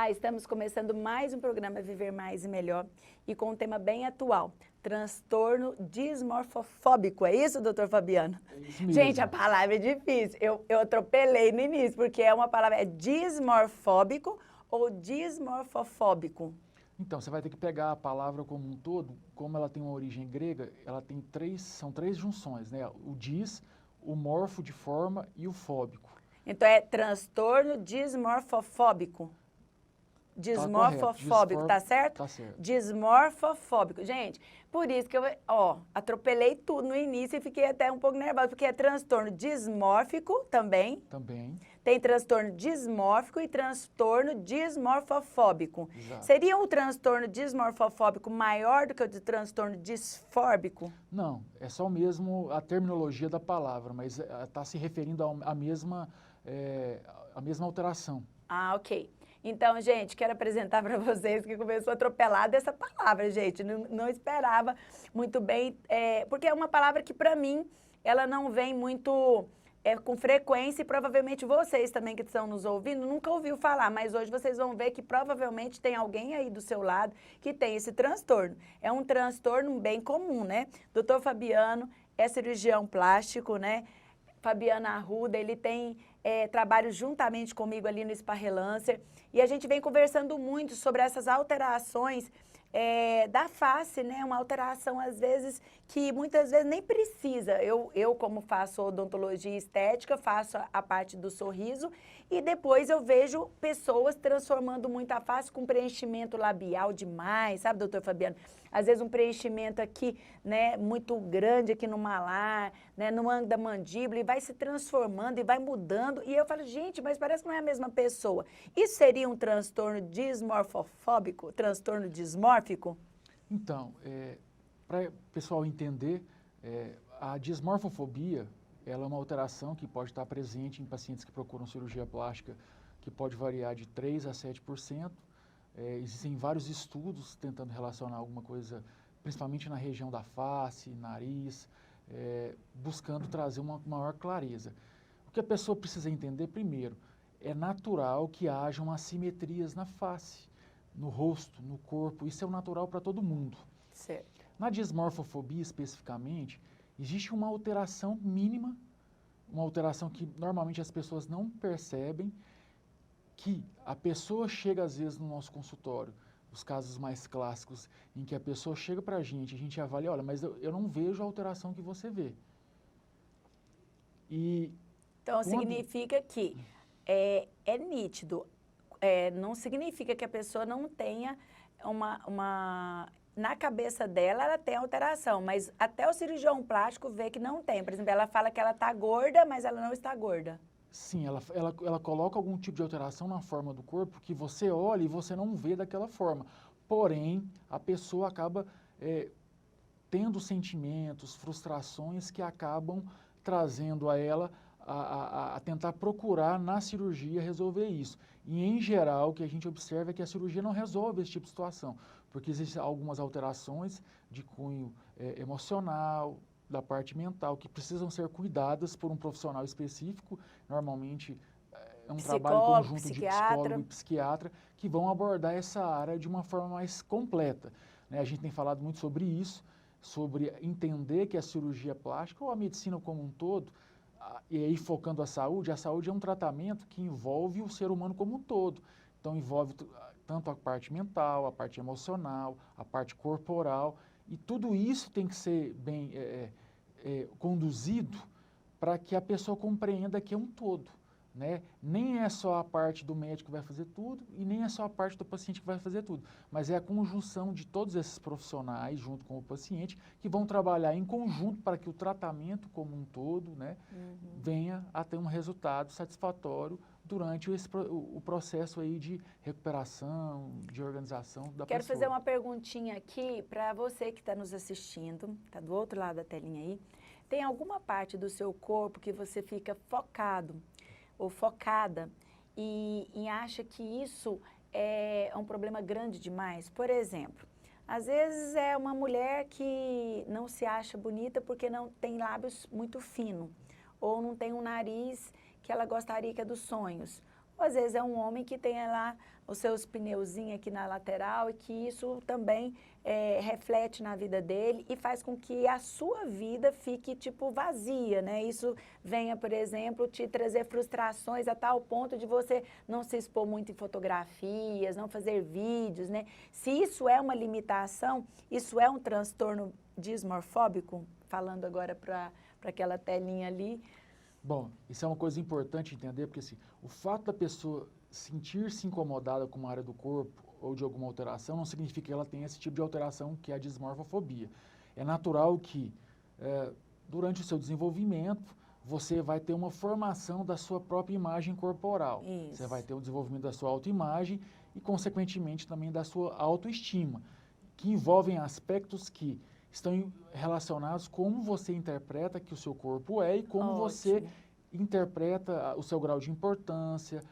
Olá, estamos começando mais um programa Viver Mais e Melhor e com um tema bem atual, transtorno dismorfofóbico. É isso, doutor Fabiano? É isso mesmo. Gente, a palavra é difícil. Eu atropelei no início, porque é uma palavra, é dismorfóbico ou dismorfofóbico? Então, você vai ter que pegar a palavra como um todo, como ela tem uma origem grega, ela tem são três junções, né? O dis, o morfo de forma e o fóbico. Então é transtorno dismorfofóbico. Dismorfofóbico, tá certo? Tá certo. Dismorfofóbico. Gente, por isso que eu, atropelei tudo no início e fiquei até um pouco nervosa, porque é transtorno dismórfico também. Também. Tem transtorno dismórfico e transtorno dismorfofóbico. Exato. Seria um transtorno dismorfofóbico maior do que o de transtorno disfóbico? Não, é só mesmo a terminologia da palavra, mas está se referindo à mesma alteração. Ah, ok. Então, gente, quero apresentar para vocês que começou a atropelar dessa palavra, gente. Não esperava muito bem, porque é uma palavra que, para mim, ela não vem muito com frequência e provavelmente vocês também que estão nos ouvindo nunca ouviu falar, mas hoje vocês vão ver que provavelmente tem alguém aí do seu lado que tem esse transtorno. É um transtorno bem comum, né? Doutor Fabiano é cirurgião plástico, né? Fabiano Arruda, ele tem trabalho juntamente comigo ali no Sparrelancer e a gente vem conversando muito sobre essas alterações da face, né? Uma alteração, às vezes, que muitas vezes nem precisa. Eu como faço odontologia estética, faço a parte do sorriso e depois eu vejo pessoas transformando muito a face com preenchimento labial demais, sabe, doutor Fabiano? Às vezes um preenchimento aqui, né, muito grande aqui no malar, né, no ângulo da mandíbula e vai se transformando e vai mudando. E eu falo, gente, mas parece que não é a mesma pessoa. Isso seria um transtorno dismorfofóbico, transtorno dismórfico? Então, para o pessoal entender, a dismorfofobia ela é uma alteração que pode estar presente em pacientes que procuram cirurgia plástica, que pode variar de 3% a 7%. Existem vários estudos tentando relacionar alguma coisa, principalmente na região da face, nariz, buscando trazer uma maior clareza. O que a pessoa precisa entender, primeiro, é natural que hajam assimetrias na face, no rosto, no corpo, isso é o natural para todo mundo. Certo. Na dismorfofobia, especificamente, existe uma alteração mínima, uma alteração que normalmente as pessoas não percebem, que a pessoa chega às vezes no nosso consultório, os casos mais clássicos, em que a pessoa chega para a gente avalia, olha, mas eu não vejo a alteração que você vê. Então, significa que é nítido, não significa que a pessoa não tenha na cabeça dela, ela tem alteração, mas até o cirurgião plástico vê que não tem. Por exemplo, ela fala que ela está gorda, mas ela não está gorda. Sim, ela coloca algum tipo de alteração na forma do corpo que você olha e você não vê daquela forma. Porém, a pessoa acaba tendo sentimentos, frustrações que acabam trazendo a ela a tentar procurar na cirurgia resolver isso. E, em geral, o que a gente observa é que a cirurgia não resolve esse tipo de situação, porque existem algumas alterações de cunho emocional, da parte mental, que precisam ser cuidadas por um profissional específico, normalmente é um trabalho conjunto de psicólogo e psiquiatra, que vão abordar essa área de uma forma mais completa. A gente tem falado muito sobre isso, sobre entender que a cirurgia plástica ou a medicina como um todo, e aí focando a saúde é um tratamento que envolve o ser humano como um todo. Então envolve tanto a parte mental, a parte emocional, a parte corporal, e tudo isso tem que ser bem conduzido para que a pessoa compreenda que é um todo. Né? Nem é só a parte do médico que vai fazer tudo e nem é só a parte do paciente que vai fazer tudo, mas é a conjunção de todos esses profissionais junto com o paciente que vão trabalhar em conjunto para que o tratamento como um todo, né, venha a ter um resultado satisfatório durante o processo aí de recuperação, de organização da pessoa. Quero fazer uma perguntinha aqui para você que está nos assistindo, está do outro lado da telinha aí. Tem alguma parte do seu corpo que você fica focado ou focada e acha que isso é um problema grande demais? Por exemplo, às vezes é uma mulher que não se acha bonita porque não tem lábios muito finos, ou não tem um nariz que ela gostaria que é dos sonhos, ou às vezes é um homem que tem lá os seus pneuzinhos aqui na lateral e que isso também reflete na vida dele e faz com que a sua vida fique, tipo, vazia, né? Isso venha, por exemplo, te trazer frustrações a tal ponto de você não se expor muito em fotografias, não fazer vídeos, né? Se isso é uma limitação, isso é um transtorno dismorfóbico, falando agora para aquela telinha ali. Bom, isso é uma coisa importante entender, porque assim, o fato da pessoa sentir-se incomodada com uma área do corpo ou de alguma alteração não significa que ela tenha esse tipo de alteração que é a dismorfofobia. É natural que, durante o seu desenvolvimento, você vai ter uma formação da sua própria imagem corporal. Isso. Você vai ter o desenvolvimento da sua autoimagem e, consequentemente, também da sua autoestima, que envolvem aspectos que estão relacionados com como você interpreta que o seu corpo é e como você interpreta o seu grau de importância,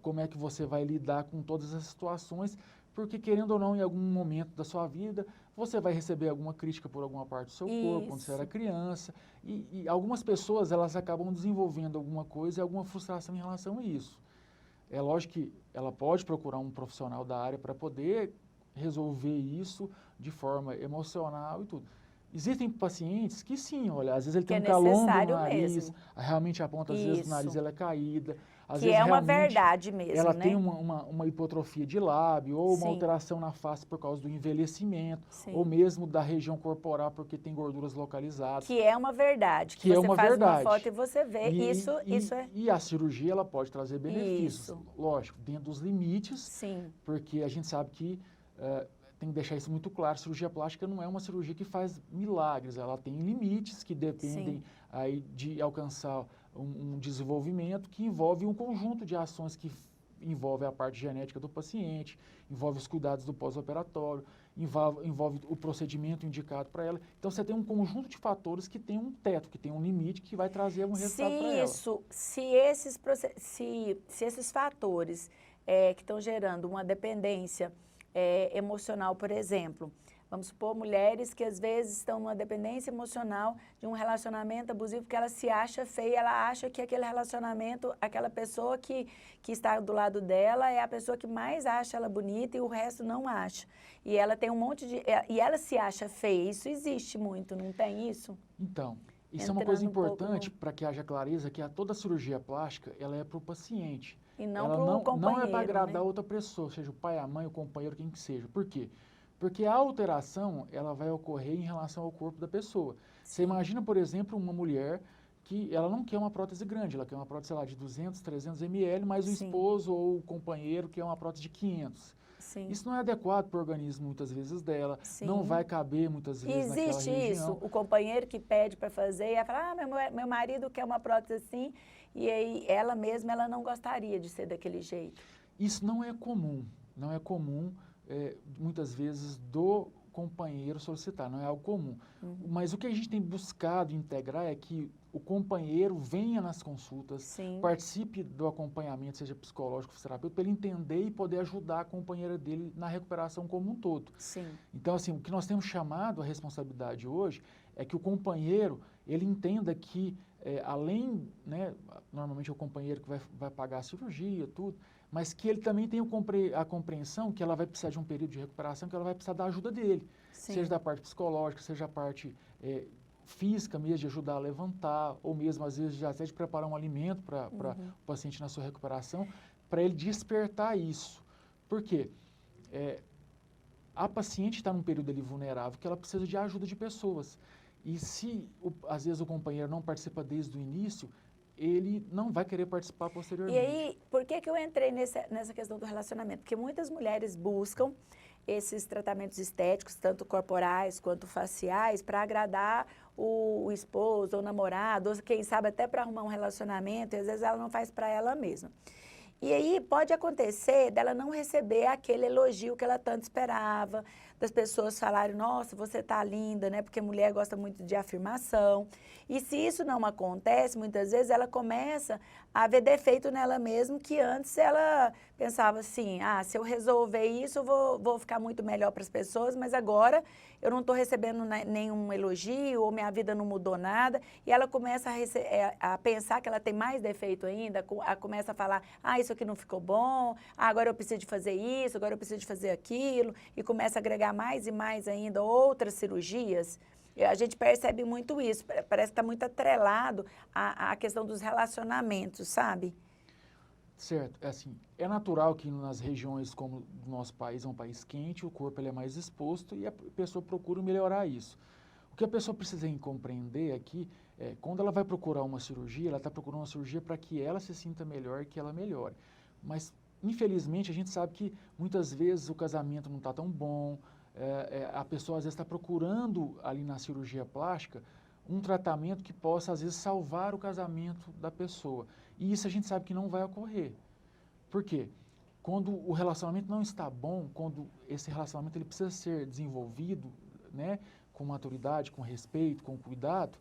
como é que você vai lidar com todas as situações, porque querendo ou não, em algum momento da sua vida, você vai receber alguma crítica por alguma parte do seu corpo, quando você era criança, e algumas pessoas, elas acabam desenvolvendo alguma coisa e alguma frustração em relação a isso. É lógico que ela pode procurar um profissional da área para poder resolver isso de forma emocional e tudo. Existem pacientes que sim, olha, às vezes ele tem um calombo no nariz, realmente a ponta, às vezes, do nariz ela é caída. Às vezes, é uma verdade mesmo, ela né? tem uma hipotrofia de lábio, ou uma alteração na face por causa do envelhecimento, ou mesmo da região corporal porque tem gorduras localizadas. Que é uma verdade, que você faz uma foto e você vê, isso é... E a cirurgia, ela pode trazer benefícios, lógico, dentro dos limites, porque a gente sabe que... tem que deixar isso muito claro, cirurgia plástica não é uma cirurgia que faz milagres, ela tem limites que dependem aí de alcançar um desenvolvimento que envolve um conjunto de ações que envolve a parte genética do paciente, envolve os cuidados do pós-operatório, envolve o procedimento indicado para ela. Então, você tem um conjunto de fatores que tem um teto, que tem um limite, que vai trazer um resultado para ela. Se esses fatores que estão gerando uma dependência emocional, por exemplo. Vamos supor, mulheres que às vezes estão numa dependência emocional de um relacionamento abusivo, porque ela se acha feia, ela acha que aquele relacionamento, aquela pessoa que está do lado dela é a pessoa que mais acha ela bonita e o resto não acha. E ela tem um monte de... E ela se acha feia, isso existe muito, não tem isso? Então, isso é uma coisa importante para que haja clareza, que toda cirurgia plástica, ela é para o paciente. E não para o companheiro, não é para agradar outra pessoa, seja o pai, a mãe, o companheiro, quem que seja. Por quê? Porque a alteração, ela vai ocorrer em relação ao corpo da pessoa. Você imagina, por exemplo, uma mulher que ela não quer uma prótese grande, ela quer uma prótese, sei lá, de 200, 300 ml, mas o esposo ou o companheiro quer uma prótese de 500. Isso não é adequado para o organismo, muitas vezes, dela, não vai caber, muitas vezes, naquela região. Existe isso, o companheiro que pede para fazer, e ela fala, meu marido quer uma prótese assim, e aí ela mesma, ela não gostaria de ser daquele jeito. Isso não é comum, muitas vezes, do companheiro solicitar, não é algo comum. Mas o que a gente tem buscado integrar é que o companheiro venha nas consultas, participe do acompanhamento, seja psicológico, fisioterapeuta, para ele entender e poder ajudar a companheira dele na recuperação como um todo. Então, assim, o que nós temos chamado a responsabilidade hoje é que o companheiro, ele entenda que, além, né, normalmente é o companheiro que vai pagar a cirurgia, tudo, mas que ele também tenha a compreensão que ela vai precisar de um período de recuperação, que ela vai precisar da ajuda dele, seja da parte psicológica, seja a parte física mesmo, de ajudar a levantar, ou mesmo, às vezes, até de preparar um alimento para o paciente na sua recuperação, para ele despertar isso. Por quê? A paciente está num período ali vulnerável, que ela precisa de ajuda de pessoas. E se, às vezes, o companheiro não participa desde o início, ele não vai querer participar posteriormente. E aí, por que eu entrei nessa questão do relacionamento? Porque muitas mulheres buscam esses tratamentos estéticos, tanto corporais quanto faciais, para agradar o esposo ou o namorado, ou quem sabe até para arrumar um relacionamento, e às vezes ela não faz para ela mesma. E aí pode acontecer dela não receber aquele elogio que ela tanto esperava, das pessoas falarem, nossa, você tá linda, né? Porque mulher gosta muito de afirmação. E se isso não acontece, muitas vezes ela começa a ver defeito nela mesma, que antes ela pensava assim, ah, se eu resolver isso, eu vou ficar muito melhor para as pessoas, mas agora eu não estou recebendo nenhum elogio, ou minha vida não mudou nada, e ela começa a pensar que ela tem mais defeito ainda, começa a falar, ah, isso aqui não ficou bom, ah, agora eu preciso de fazer isso, agora eu preciso de fazer aquilo, e começa a agregar mais e mais ainda outras cirurgias. A gente percebe muito isso, parece que está muito atrelado à questão dos relacionamentos, sabe? Certo, é assim, é natural que nas regiões como o nosso país, é um país quente, o corpo ele é mais exposto e a pessoa procura melhorar isso. O que a pessoa precisa compreender aqui é, quando ela vai procurar uma cirurgia, ela está procurando uma cirurgia para que ela se sinta melhor e que ela melhore. Mas, infelizmente, a gente sabe que muitas vezes o casamento não está tão bom, a pessoa às vezes está procurando ali na cirurgia plástica um tratamento que possa, às vezes, salvar o casamento da pessoa. E isso a gente sabe que não vai ocorrer. Por quê? Quando o relacionamento não está bom, quando esse relacionamento ele precisa ser desenvolvido, né, com maturidade, com respeito, com cuidado,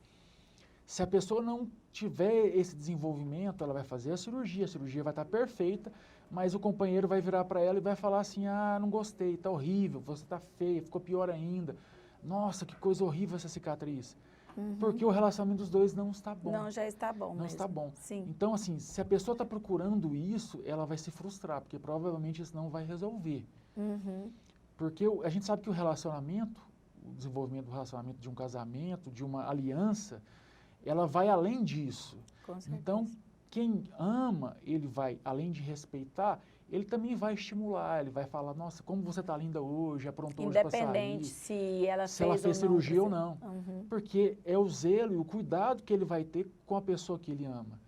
se a pessoa não tiver esse desenvolvimento, ela vai fazer a cirurgia vai estar perfeita, mas o companheiro vai virar para ela e vai falar assim, ah, não gostei, está horrível, você está feia, ficou pior ainda. Nossa, que coisa horrível essa cicatriz. Porque o relacionamento dos dois não está bom. Não, já está bom Não mesmo. está bom. Sim. Então, assim, se a pessoa está procurando isso, ela vai se frustrar, porque provavelmente isso não vai resolver. Porque a gente sabe que o relacionamento, o desenvolvimento do relacionamento de um casamento, de uma aliança, ela vai além disso. Com certeza. Então, quem ama, ele vai, além de respeitar, ele também vai estimular, ele vai falar, nossa, como você está linda hoje, aprontou hoje para sair. Independente se ela fez cirurgia ou não. Uhum. Porque é o zelo e o cuidado que ele vai ter com a pessoa que ele ama.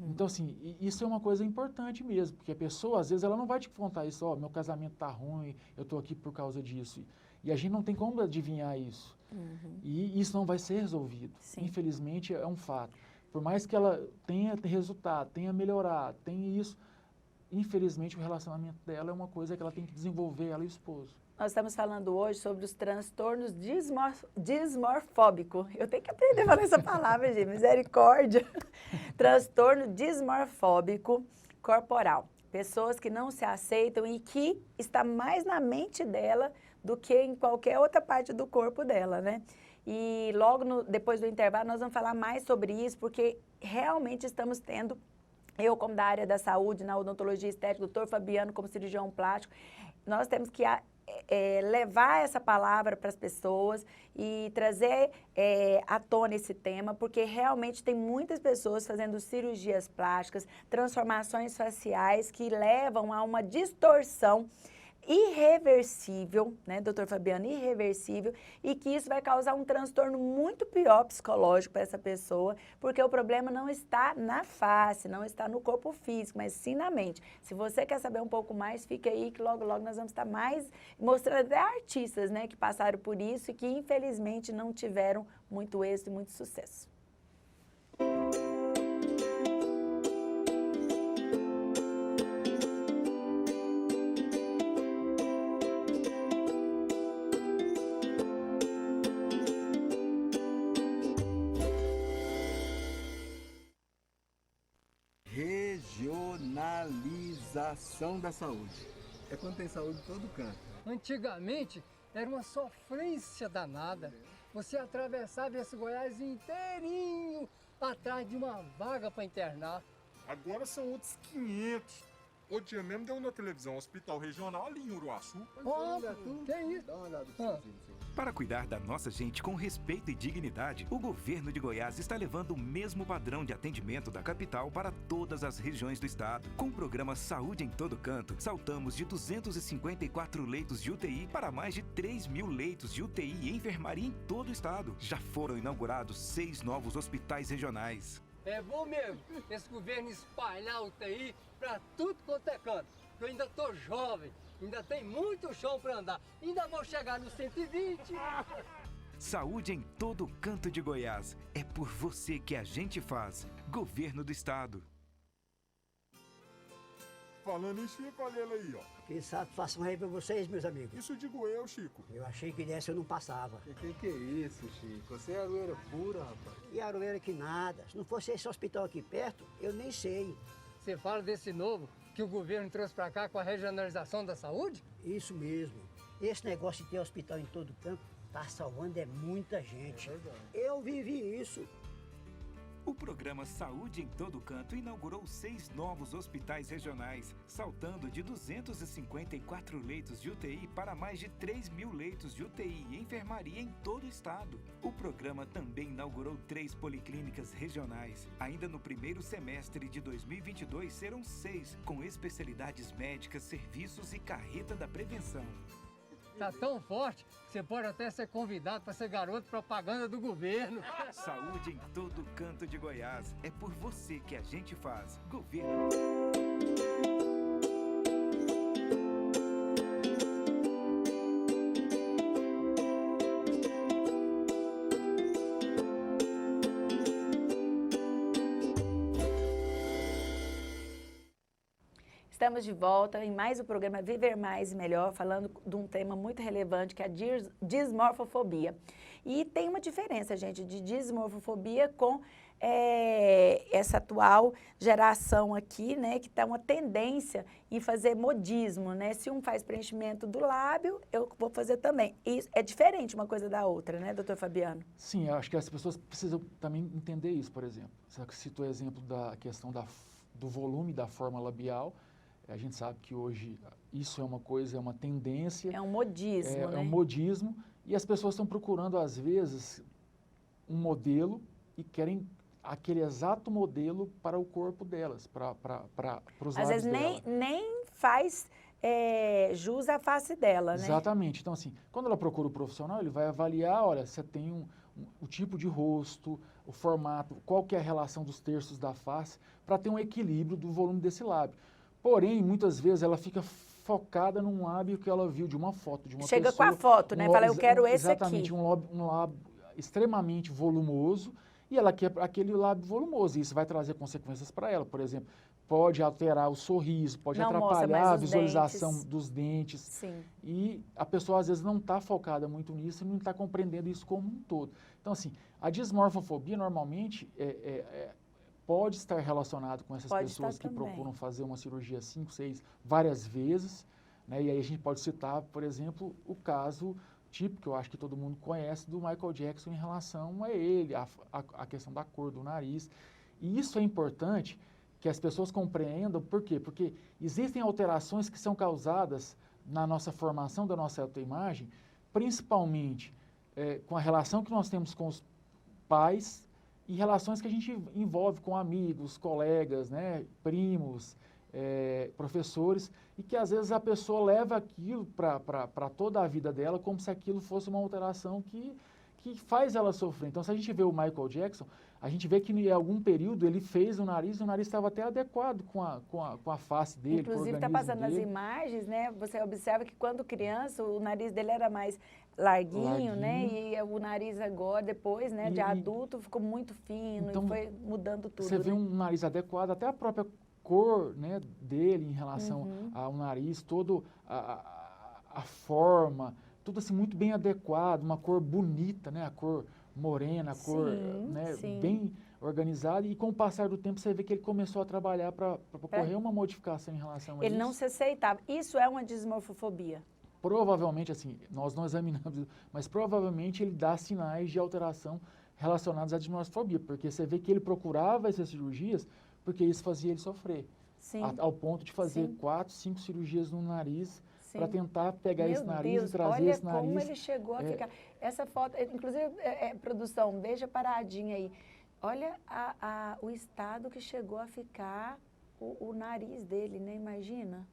Então, assim, isso é uma coisa importante mesmo, porque a pessoa, às vezes, ela não vai te contar isso, ó, meu casamento tá ruim, eu tô aqui por causa disso. E a gente não tem como adivinhar isso. E isso não vai ser resolvido. Sim. Infelizmente, é um fato. Por mais que ela tenha resultado, tenha melhorado, tenha isso, infelizmente, o relacionamento dela é uma coisa que ela tem que desenvolver, ela e o esposo. Nós estamos falando hoje sobre os transtornos dismorfóbicos. Eu tenho que aprender a falar essa palavra, gente, misericórdia. Transtorno dismorfóbico corporal. Pessoas que não se aceitam e que está mais na mente dela do que em qualquer outra parte do corpo dela, né? E logo depois do intervalo nós vamos falar mais sobre isso, porque realmente estamos tendo, eu como da área da saúde, na odontologia estética, o doutor Fabiano como cirurgião plástico, nós temos que levar essa palavra para as pessoas e trazer à tona esse tema, porque realmente tem muitas pessoas fazendo cirurgias plásticas, transformações faciais que levam a uma distorção irreversível, né, doutor Fabiano, irreversível, e que isso vai causar um transtorno muito pior psicológico para essa pessoa, porque o problema não está na face, não está no corpo físico, mas sim na mente. Se você quer saber um pouco mais, fica aí que logo, logo nós vamos estar mais mostrando até artistas, né, que passaram por isso e que infelizmente não tiveram muito êxito e muito sucesso. Regionalização da saúde. É quando tem saúde em todo canto. Antigamente era uma sofrência danada. Você atravessava esse Goiás inteirinho atrás de uma vaga para internar. Agora são outros 500. Outro dia mesmo deu na televisão, hospital regional ali em Uruaçu. Que isso? Dá uma olhada Para cuidar da nossa gente com respeito e dignidade, o governo de Goiás está levando o mesmo padrão de atendimento da capital para todas as regiões do estado. Com o programa Saúde em Todo Canto, saltamos de 254 leitos de UTI para mais de 3.000 leitos de UTI e enfermaria em todo o estado. Já foram inaugurados 6 novos hospitais regionais. É bom mesmo esse governo espalhar UTI para tudo quanto é canto. Eu ainda tô jovem, ainda tem muito chão para andar. Ainda vou chegar no 120. Saúde em todo canto de Goiás. É por você que a gente faz. Governo do Estado. Falando em Chico, olha ele aí, ó. Que satisfação aí pra vocês, meus amigos. Isso digo eu, Chico. Eu achei que dessa eu não passava. Que é isso, Chico? Você é aroeira pura, rapaz. E Aroeira que nada. Se não fosse esse hospital aqui perto, eu nem sei. Você fala desse novo que o governo trouxe para cá com a regionalização da saúde? Isso mesmo. Esse negócio de ter hospital em todo canto tá salvando muita gente. Eu vivi isso. O programa Saúde em Todo Canto inaugurou 6 novos hospitais regionais, saltando de 254 leitos de UTI para mais de 3.000 leitos de UTI e enfermaria em todo o estado. O programa também inaugurou 3 policlínicas regionais. Ainda no primeiro semestre de 2022 serão 6, com especialidades médicas, serviços e carreta da prevenção. Tá tão forte que você pode até ser convidado para ser garoto propaganda do governo. Saúde em todo canto de Goiás. É por você que a gente faz. Governo. Estamos de volta em mais um programa Viver Mais e Melhor, falando de um tema muito relevante, que é a dismorfofobia. E tem uma diferença, gente, de dismorfofobia com essa atual geração aqui, né, que está uma tendência em fazer modismo, né? Se um faz preenchimento do lábio, eu vou fazer também. Isso é diferente uma coisa da outra, né, doutor Fabiano? Sim, eu acho que as pessoas precisam também entender isso, por exemplo. Você citou o exemplo da questão do volume da forma labial. A gente sabe que hoje isso é uma coisa, é uma tendência. É um modismo, né? É um modismo. E as pessoas estão procurando, às vezes, um modelo e querem aquele exato modelo para o corpo delas, para os lábios dela. Às vezes nem faz jus à face dela, né? Exatamente. Então, assim, quando ela procura o profissional, ele vai avaliar, olha, você tem o tipo de rosto, o formato, qual que é a relação dos terços da face, para ter um equilíbrio do volume desse lábio. Porém, muitas vezes ela fica focada num lábio que ela viu de uma foto de uma pessoa. Chega com a foto, né? Fala, eu quero esse aqui. Exatamente, um lábio extremamente volumoso e ela quer aquele lábio volumoso. E isso vai trazer consequências para ela. Por exemplo, pode alterar o sorriso, pode atrapalhar a visualização dos dentes. Sim. E a pessoa, às vezes, não está focada muito nisso e não está compreendendo isso como um todo. Então, assim, a dismorfofobia, normalmente, pode estar relacionado com essas pessoas que procuram fazer uma cirurgia 5, 6, várias vezes, né? E aí a gente pode citar, por exemplo, o caso típico, que eu acho que todo mundo conhece, do Michael Jackson em relação a ele, a questão da cor do nariz. E isso é importante que as pessoas compreendam. Por quê? Porque existem alterações que são causadas na nossa formação da nossa autoimagem, principalmente com a relação que nós temos com os pais, e relações que a gente envolve com amigos, colegas, né, primos, professores, e que às vezes a pessoa leva aquilo para toda a vida dela como se aquilo fosse uma alteração que faz ela sofrer. Então, se a gente vê o Michael Jackson, a gente vê que em algum período ele fez o nariz estava até adequado com a face dele, inclusive, está passando nas imagens, né? Você observa que quando criança, o nariz dele era mais larguinho, né? E o nariz agora, depois, né, de adulto, ficou muito fino, então, e foi mudando tudo. Você vê um nariz adequado, até a própria cor, né, dele em relação ao nariz, toda a forma, tudo assim muito bem adequado, uma cor bonita, né? A cor morena, a cor, né, bem organizada, e com o passar do tempo você vê que ele começou a trabalhar para ocorrer uma modificação em relação a isso. Ele não se aceitava. Isso é uma dismorfofobia? Provavelmente, assim, nós não examinamos, mas provavelmente ele dá sinais de alteração relacionados à dismorfofobia, porque você vê que ele procurava essas cirurgias porque isso fazia ele sofrer. Sim. Ao ponto de fazer 4, 5 cirurgias no nariz para tentar pegar esse nariz e trazer esse nariz. Olha como ele chegou a ficar. Essa foto, inclusive, produção, deixa paradinha aí. Olha o estado que chegou a ficar o nariz dele, né? Imagina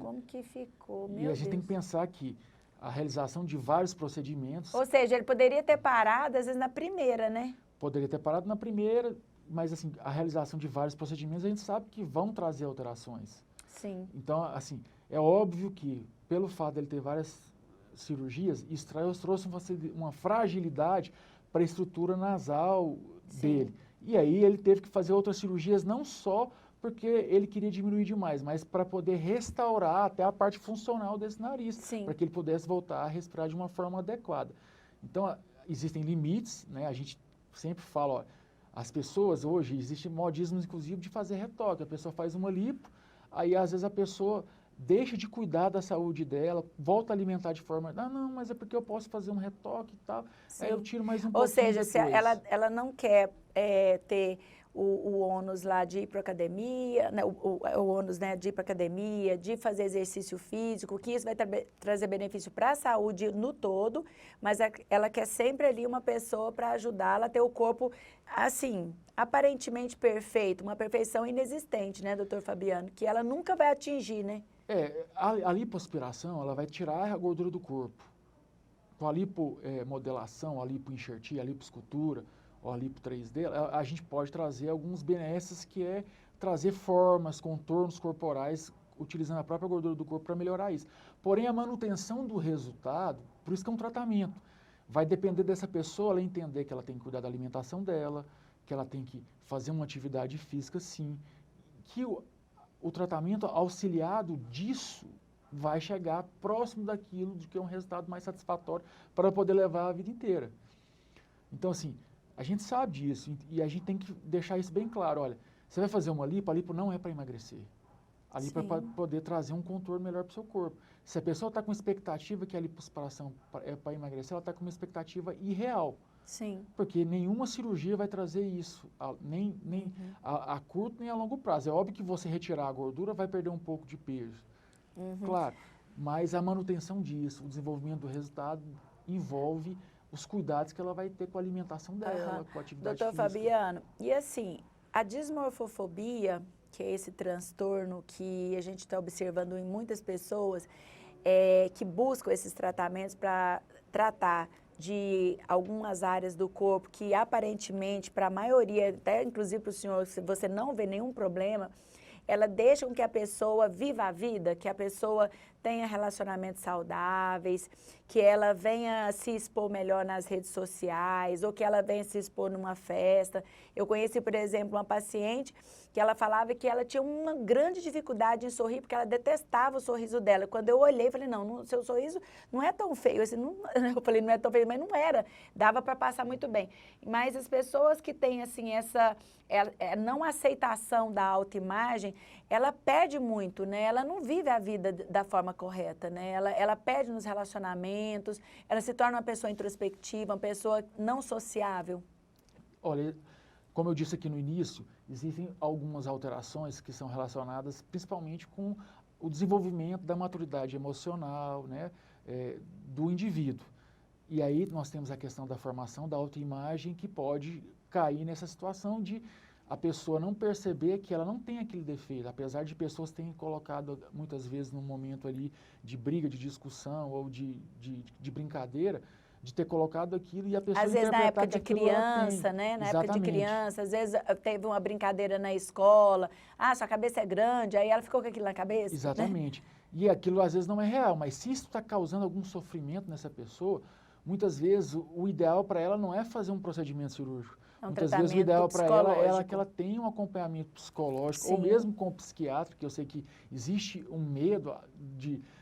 como que ficou, meu Deus. E a gente tem que pensar que a realização de vários procedimentos... Ou seja, ele poderia ter parado, às vezes, na primeira, né? Poderia ter parado na primeira, mas, assim, a realização de vários procedimentos, a gente sabe que vão trazer alterações. Sim. Então, assim, é óbvio que, pelo fato dele ter várias cirurgias, isso trouxe uma fragilidade para a estrutura nasal dele. E aí ele teve que fazer outras cirurgias, não só porque ele queria diminuir demais, mas para poder restaurar até a parte funcional desse nariz, Sim. para que ele pudesse voltar a respirar de uma forma adequada. Então, existem limites, né? A gente sempre fala, ó, as pessoas hoje, existe modismo inclusive de fazer retoque, a pessoa faz uma lipo, aí às vezes a pessoa deixa de cuidar da saúde dela, volta a alimentar de forma, não, mas é porque eu posso fazer um retoque e tal, aí eu tiro mais um Ou pouquinho seja, se depois. ela não quer ter o ônus lá de ir para academia, né, o ônus, né, de ir para academia, de fazer exercício físico, que isso vai trazer benefício para a saúde no todo, mas ela quer sempre ali uma pessoa para ajudá-la a ter o corpo, assim, aparentemente perfeito, uma perfeição inexistente, né, doutor Fabiano, que ela nunca vai atingir, né? A lipoaspiração, ela vai tirar a gordura do corpo. Com a lipomodelação, a lipoenxertia, a lipoescultura, ou a lipo 3D, a gente pode trazer alguns benefícios que é trazer formas, contornos corporais, utilizando a própria gordura do corpo para melhorar isso. Porém, a manutenção do resultado, por isso que é um tratamento, vai depender dessa pessoa, ela entender que ela tem que cuidar da alimentação dela, que ela tem que fazer uma atividade física, sim, que o tratamento auxiliado disso vai chegar próximo daquilo de que é um resultado mais satisfatório para poder levar a vida inteira. Então, assim, a gente sabe disso e a gente tem que deixar isso bem claro. Olha, você vai fazer uma lipo, a lipo não é para emagrecer. A lipo é para poder trazer um contorno melhor para o seu corpo. Se a pessoa está com expectativa que a lipoaspiração é para emagrecer, ela está com uma expectativa irreal. Sim. Porque nenhuma cirurgia vai trazer isso, nem a curto nem a longo prazo. É óbvio que você retirar a gordura vai perder um pouco de peso, claro, mas a manutenção disso, o desenvolvimento do resultado envolve os cuidados que ela vai ter com a alimentação dela, com a atividade Doutor física. Fabiano, e assim, a dismorfofobia, que é esse transtorno que a gente está observando em muitas pessoas, que buscam esses tratamentos para tratar de algumas áreas do corpo que aparentemente, para a maioria, até inclusive para o senhor, se você não vê nenhum problema, ela deixa com que a pessoa viva a vida, que a pessoa tenha relacionamentos saudáveis, que ela venha se expor melhor nas redes sociais, ou que ela venha se expor numa festa. Eu conheci, por exemplo, uma paciente que ela falava que ela tinha uma grande dificuldade em sorrir, porque ela detestava o sorriso dela. Quando eu olhei, falei, não, seu sorriso não é tão feio. Assim, não, eu falei, não é tão feio, mas não era. Dava para passar muito bem. Mas as pessoas que têm, assim, essa não aceitação da autoimagem, ela perde muito, né? Ela não vive a vida da forma correta, né? Ela perde nos relacionamentos, ela se torna uma pessoa introspectiva, uma pessoa não sociável. Olha, como eu disse aqui no início, existem algumas alterações que são relacionadas principalmente com o desenvolvimento da maturidade emocional, né, do indivíduo. E aí nós temos a questão da formação da autoimagem que pode cair nessa situação de a pessoa não perceber que ela não tem aquele defeito, apesar de pessoas terem colocado muitas vezes num momento ali de briga, de discussão ou de brincadeira, de ter colocado aquilo e a pessoa às vezes na época que de criança, né? Na época de criança, às vezes teve uma brincadeira na escola, sua cabeça é grande, aí ela ficou com aquilo na cabeça. Exatamente. Né? E aquilo às vezes não é real, mas se isso está causando algum sofrimento nessa pessoa, muitas vezes o ideal para ela não é fazer um procedimento cirúrgico. Muitas vezes o ideal para ela é que ela tenha um acompanhamento psicológico, ou mesmo com o psiquiatra, que eu sei que existe um medo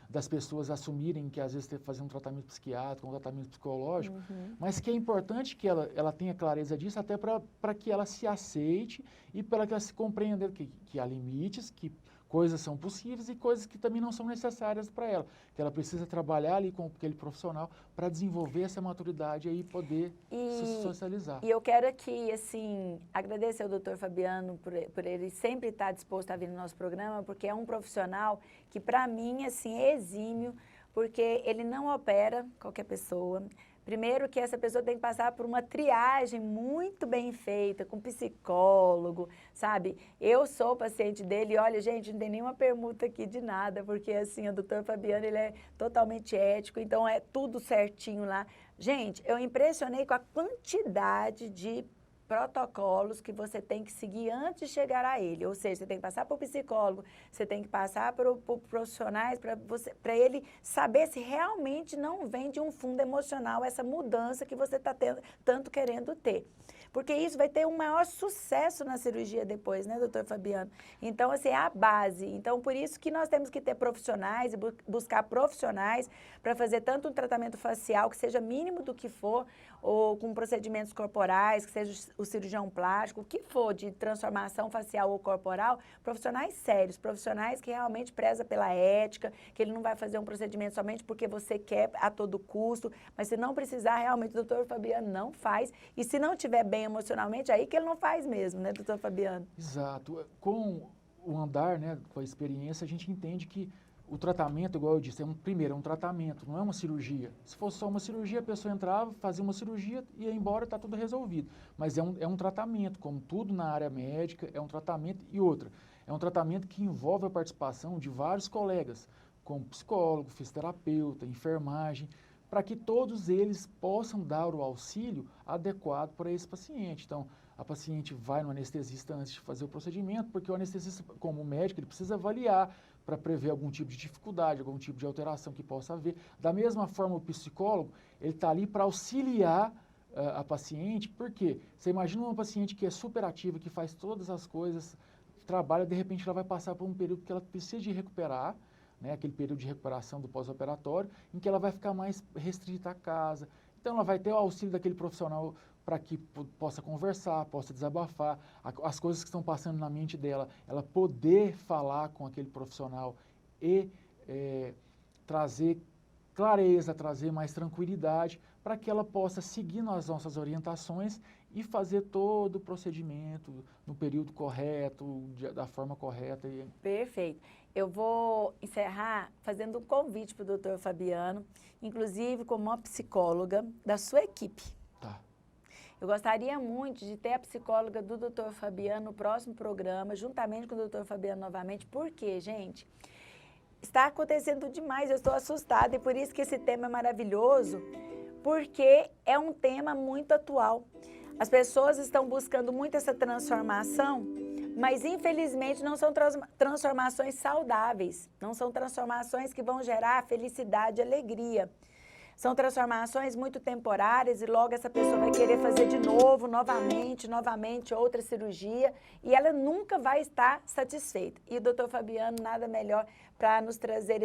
das pessoas assumirem que às vezes tem que fazer um tratamento psiquiátrico, um tratamento psicológico, mas que é importante que ela tenha clareza disso, até para que ela se aceite e para que ela se compreenda que há limites, que coisas são possíveis e coisas que também não são necessárias para ela, que ela precisa trabalhar ali com aquele profissional para desenvolver essa maturidade e poder se socializar. E eu quero aqui, assim, agradecer ao doutor Fabiano por ele sempre estar disposto a vir no nosso programa, porque é um profissional que, para mim, assim, é exímio, porque ele não opera qualquer pessoa. Primeiro que essa pessoa tem que passar por uma triagem muito bem feita, com psicólogo, sabe? Eu sou paciente dele e, olha, gente, não tem nenhuma permuta aqui de nada, porque, assim, o doutor Fabiano, ele é totalmente ético, então é tudo certinho lá. Gente, eu impressionei com a quantidade de protocolos que você tem que seguir antes de chegar a ele. Ou seja, você tem que passar por psicólogo, você tem que passar por profissionais para ele saber se realmente não vem de um fundo emocional essa mudança que você está tanto querendo ter. Porque isso vai ter um maior sucesso na cirurgia depois, né, doutor Fabiano? Então, assim, é a base. Então, por isso que nós temos que ter profissionais e buscar profissionais para fazer tanto um tratamento facial, que seja mínimo do que for, ou com procedimentos corporais, que seja o cirurgião plástico, o que for de transformação facial ou corporal, profissionais sérios, profissionais que realmente prezam pela ética, que ele não vai fazer um procedimento somente porque você quer a todo custo, mas se não precisar, realmente o doutor Fabiano não faz, e se não estiver bem emocionalmente, aí que ele não faz mesmo, né, doutor Fabiano? Exato. Com o andar, né, com a experiência, a gente entende que o tratamento, igual eu disse, primeiro, é um tratamento, não é uma cirurgia. Se fosse só uma cirurgia, a pessoa entrava, fazia uma cirurgia, ia embora, está tudo resolvido. Mas é um tratamento, como tudo na área médica, é um tratamento e outra. É um tratamento que envolve a participação de vários colegas, como psicólogo, fisioterapeuta, enfermagem, para que todos eles possam dar o auxílio adequado para esse paciente. Então, a paciente vai no anestesista antes de fazer o procedimento, porque o anestesista, como médico, ele precisa avaliar para prever algum tipo de dificuldade, algum tipo de alteração que possa haver. Da mesma forma, o psicólogo, ele está ali para auxiliar a paciente, porque você imagina uma paciente que é super ativa, que faz todas as coisas, trabalha, de repente ela vai passar por um período que ela precisa de recuperar, né, aquele período de recuperação do pós-operatório, em que ela vai ficar mais restrita à casa. Então, ela vai ter o auxílio daquele profissional para que possa conversar, possa desabafar, as coisas que estão passando na mente dela, ela poder falar com aquele profissional e trazer clareza, trazer mais tranquilidade, para que ela possa seguir nas nossas orientações e fazer todo o procedimento no período correto, da forma correta. Perfeito. Eu vou encerrar fazendo um convite para o doutor Fabiano, inclusive como uma psicóloga da sua equipe. Tá. Eu gostaria muito de ter a psicóloga do doutor Fabiano no próximo programa, juntamente com o doutor Fabiano novamente, porque, gente, está acontecendo demais, eu estou assustada, e por isso que esse tema é maravilhoso, porque é um tema muito atual. As pessoas estão buscando muito essa transformação, mas infelizmente não são transformações saudáveis, não são transformações que vão gerar felicidade e alegria. São transformações muito temporárias e logo essa pessoa vai querer fazer de novo, novamente, outra cirurgia e ela nunca vai estar satisfeita. E o doutor Fabiano nada melhor para nos trazer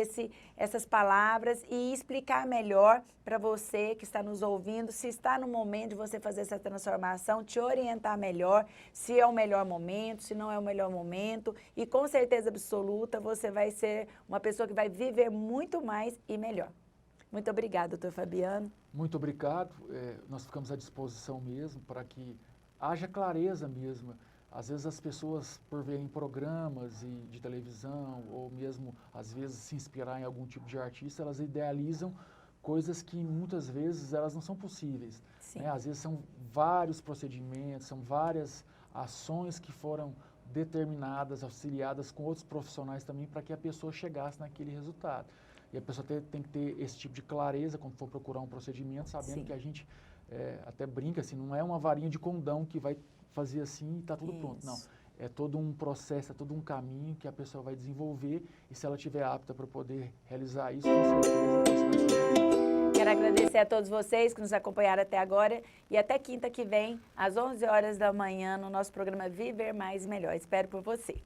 essas palavras e explicar melhor para você que está nos ouvindo, se está no momento de você fazer essa transformação, te orientar melhor, se é o melhor momento, se não é o melhor momento. E com certeza absoluta você vai ser uma pessoa que vai viver muito mais e melhor. Muito obrigada, doutor Fabiano. Muito obrigado. Nós ficamos à disposição mesmo para que haja clareza mesmo. Às vezes as pessoas, por verem programas de televisão, ou mesmo, às vezes, se inspirar em algum tipo de artista, elas idealizam coisas que muitas vezes elas não são possíveis. Né? Às vezes são vários procedimentos, são várias ações que foram determinadas, auxiliadas com outros profissionais também, para que a pessoa chegasse naquele resultado. E a pessoa tem que ter esse tipo de clareza quando for procurar um procedimento, sabendo que a gente até brinca, assim, não é uma varinha de condão que vai fazer assim e está tudo pronto. Não, é todo um processo, é todo um caminho que a pessoa vai desenvolver e se ela estiver apta para poder realizar isso, com certeza isso vai ser. Quero agradecer a todos vocês que nos acompanharam até agora e até quinta que vem, às 11 horas da manhã, no nosso programa Viver Mais e Melhor. Espero por você.